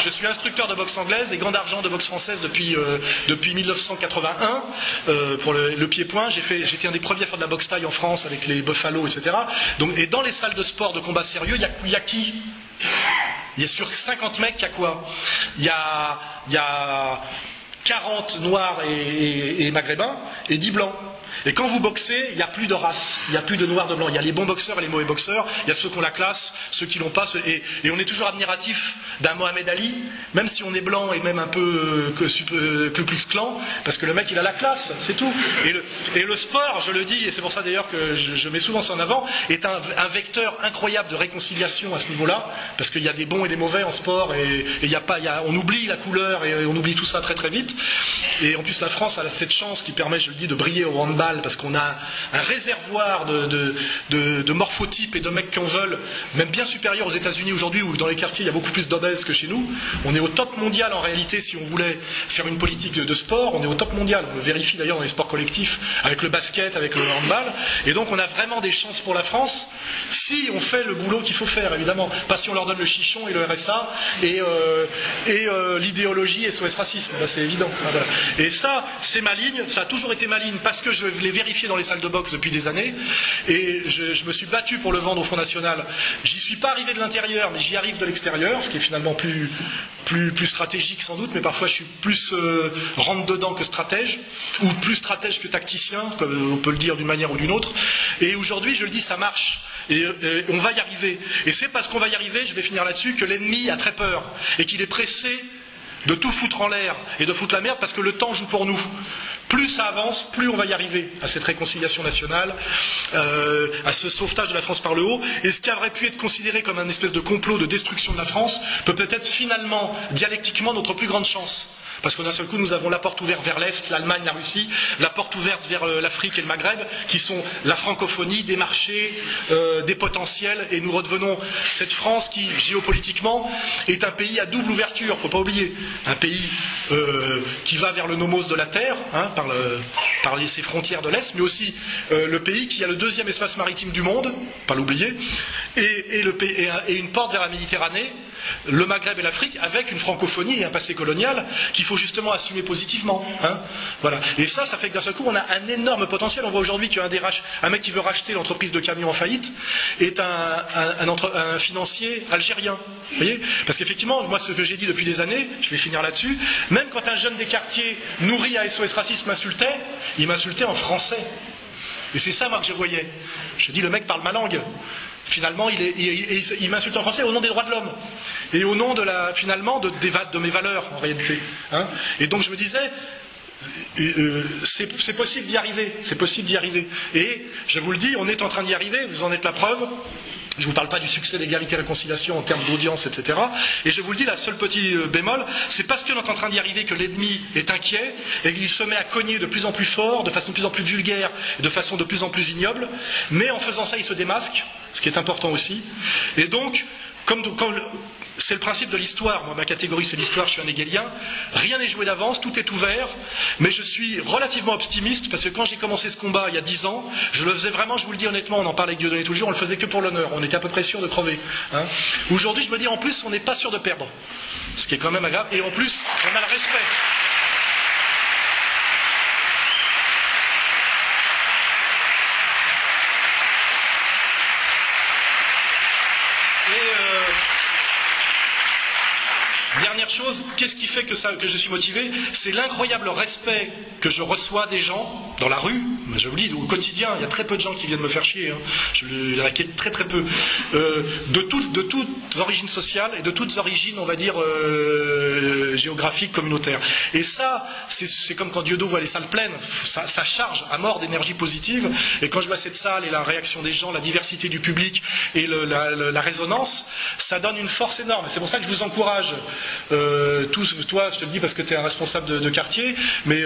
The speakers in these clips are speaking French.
Je suis instructeur de boxe anglaise et gant d'argent de boxe française depuis 1981 pour le pied-point. J'étais un des premiers à faire de la boxe taille en France avec les Buffalo, etc. Donc, et dans les salles de sport de combat sérieux, il y a qui? Il y a sur 50 mecs, il y a quoi? Il y a 40 noirs et maghrébins et 10 blancs. Et quand vous boxez, il n'y a plus de race, il n'y a plus de noir, de blanc. Il y a les bons boxeurs et les mauvais boxeurs, il y a ceux qui ont la classe, ceux qui l'ont pas. Et on est toujours admiratif d'un Mohamed Ali, même si on est blanc et même un peu Ku Klux Klan, parce que le mec il a la classe, c'est tout. Et le sport, je le dis, et c'est pour ça d'ailleurs que je mets souvent ça en avant, est un vecteur incroyable de réconciliation à ce niveau-là, parce qu'il y a des bons et des mauvais en sport, et on oublie la couleur et on oublie tout ça très très vite. Et en plus la France a cette chance qui permet, je le dis, de briller au handball, parce qu'on a un réservoir de morphotypes et de mecs qui en veulent, même bien supérieur aux États-Unis aujourd'hui, où dans les quartiers il y a beaucoup plus d'obèses que chez nous. On est au top mondial en réalité. Si on voulait faire une politique de sport, on est au top mondial. On le vérifie d'ailleurs dans les sports collectifs, avec le basket, avec le handball. Et donc on a vraiment des chances pour la France, si on fait le boulot qu'il faut faire, évidemment. Pas si on leur donne le chichon et le RSA et l'idéologie SOS Racisme. Là, c'est évident. Voilà. Et ça, c'est ma ligne. Ça a toujours été ma ligne, parce que je l'ai vérifié dans les salles de boxe depuis des années. Et je me suis battu pour le vendre au Front National. J'y suis pas arrivé de l'intérieur, mais j'y arrive de l'extérieur, ce qui est finalement plus stratégique sans doute, mais parfois je suis plus rentre-dedans que stratège, ou plus stratège que tacticien, comme on peut le dire d'une manière ou d'une autre. Et aujourd'hui, je le dis, ça marche. Et on va y arriver. Et c'est parce qu'on va y arriver, je vais finir là-dessus, que l'ennemi a très peur, et qu'il est pressé de tout foutre en l'air et de foutre la merde, parce que le temps joue pour nous. Plus ça avance, plus on va y arriver à cette réconciliation nationale, à ce sauvetage de la France par le haut. Et ce qui aurait pu être considéré comme un espèce de complot de destruction de la France peut peut-être finalement, dialectiquement, notre plus grande chance. Parce que d'un seul coup, nous avons la porte ouverte vers l'Est, l'Allemagne, la Russie, la porte ouverte vers l'Afrique et le Maghreb, qui sont la francophonie, des marchés, des potentiels, et nous redevenons cette France qui, géopolitiquement, est un pays à double ouverture, il ne faut pas oublier. Un pays qui va vers le nomos de la Terre, hein, par ses frontières de l'Est, mais aussi le pays qui a le deuxième espace maritime du monde, pas l'oublier, et une porte vers la Méditerranée, le Maghreb et l'Afrique, avec une francophonie et un passé colonial qu'il faut justement assumer positivement. Hein, voilà. Et ça fait que d'un seul coup, on a un énorme potentiel. On voit aujourd'hui qu'un mec qui veut racheter l'entreprise de camions en faillite est un financier algérien. Vous voyez ? Parce qu'effectivement, moi, ce que j'ai dit depuis des années, je vais finir là-dessus, même quand un jeune des quartiers nourri à SOS Racisme m'insultait, il m'insultait en français. Et c'est ça, moi, que je voyais. Je dis, le mec parle ma langue. Finalement, il m'insulte en français au nom des droits de l'homme et au nom de mes valeurs en réalité. Hein, et donc je me disais, c'est possible d'y arriver, c'est possible d'y arriver. Et je vous le dis, on est en train d'y arriver. Vous en êtes la preuve. Je ne vous parle pas du succès d'égalité et réconciliation en termes d'audience, etc. Et je vous le dis, la seule petit bémol, c'est parce qu'on est en train d'y arriver que l'ennemi est inquiet et qu'il se met à cogner de plus en plus fort, de façon de plus en plus vulgaire, de façon de plus en plus ignoble. Mais en faisant ça, il se démasque, ce qui est important aussi. Et donc, comme c'est le principe de l'histoire, moi ma catégorie c'est l'histoire, je suis un hégélien, rien n'est joué d'avance, tout est ouvert, mais je suis relativement optimiste, parce que quand j'ai commencé ce combat il y a 10 ans, je le faisais vraiment, je vous le dis honnêtement, on en parle avec Dieudonné tous les jours, on le faisait que pour l'honneur, on était à peu près sûr de crever. Hein. Aujourd'hui je me dis en plus on n'est pas sûr de perdre, ce qui est quand même agréable, et en plus on a le respect. Dernière chose, qu'est-ce qui fait que je suis motivé? C'est l'incroyable respect que je reçois des gens dans la rue, je vous le dis, au quotidien, il y a très peu de gens qui viennent me faire chier, hein. Il y en a très très peu, de toutes origines sociales et de toutes origines, on va dire, géographiques, communautaires. Et ça, c'est comme quand Dieudo voit les salles pleines, ça charge à mort d'énergie positive, et quand je vois cette salle et la réaction des gens, la diversité du public et la résonance, ça donne une force énorme. C'est pour ça que je vous encourage, toi, je te le dis parce que tu es un responsable de quartier, mais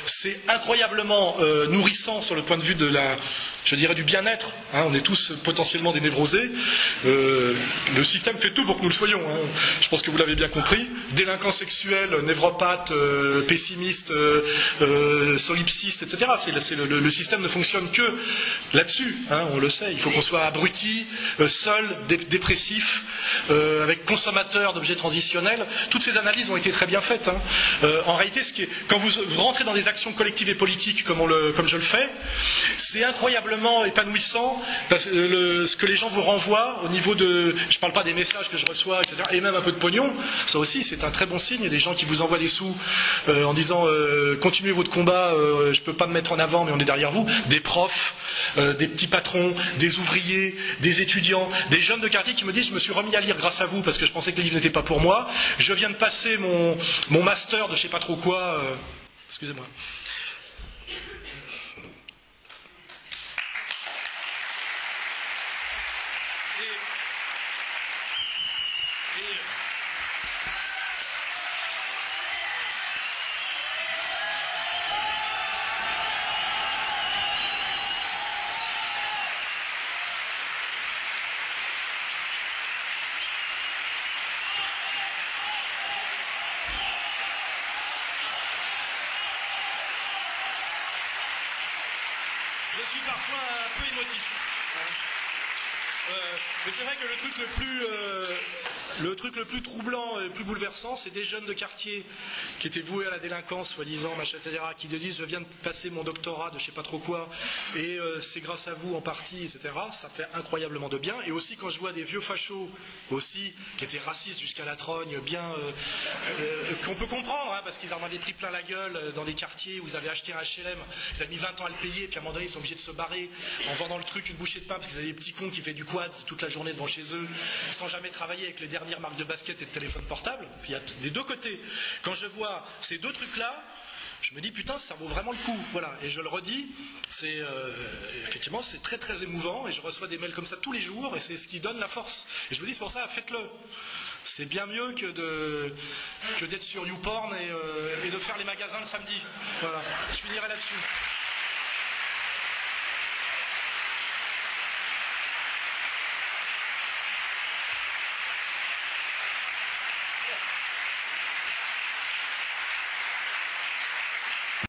c'est incroyablement nourrissant sur le point de vue je dirais du bien-être. Hein, on est tous potentiellement des névrosés. Le système fait tout pour que nous le soyons. Hein. Je pense que vous l'avez bien compris. Délinquants sexuels, névropathes, pessimistes, solipsistes, etc. Le système ne fonctionne que là-dessus. Hein, on le sait. Il faut qu'on soit abruti, seul, dépressif, avec consommateur d'objets transitionnels. toutes ces analyses ont été très bien faites. Hein. En réalité, quand vous rentrez dans des actions collectives et politiques comme je le fais, c'est incroyablement épanouissant ce que les gens vous renvoient au niveau de... Je ne parle pas des messages que je reçois, etc. Et même un peu de pognon. Ça aussi, c'est un très bon signe. Il y a des gens qui vous envoient des sous en disant continuez votre combat, je ne peux pas me mettre en avant, mais on est derrière vous. Des profs, des petits patrons, des ouvriers, des étudiants, des jeunes de quartier qui me disent je me suis remis à lire grâce à vous parce que je pensais que les livres n'étaient pas pour moi. Je viens de passer mon master de je ne sais pas trop quoi. Excusez-moi. Je suis parfois un peu émotif. Mais c'est vrai que le truc le plus troublant et le plus bouleversant, c'est des jeunes de quartier qui étaient voués à la délinquance, soi-disant, machin, etc., qui te disent je viens de passer mon doctorat de je sais pas trop quoi, et c'est grâce à vous en partie, etc. Ça fait incroyablement de bien. Et aussi quand je vois des vieux fachos aussi, qui étaient racistes jusqu'à la trogne, bien qu'on peut comprendre, hein, parce qu'ils en avaient pris plein la gueule dans des quartiers où ils avaient acheté un HLM, ils avaient mis 20 ans à le payer, puis à un moment donné ils sont obligés de se barrer en vendant le truc une bouchée de pain, parce qu'ils avaient des petits cons qui fait du quad toute la journée devant chez eux, sans jamais travailler avec les dernières marques de basket et de téléphone portable. Puis il y a des deux côtés. Quand je vois ces deux trucs-là, je me dis putain, ça vaut vraiment le coup. Voilà. Et je le redis, c'est effectivement c'est très très émouvant et je reçois des mails comme ça tous les jours et c'est ce qui donne la force. Et je vous dis c'est pour ça, faites-le. C'est bien mieux que d'être sur YouPorn et de faire les magasins le samedi. Voilà. Je finirai là-dessus.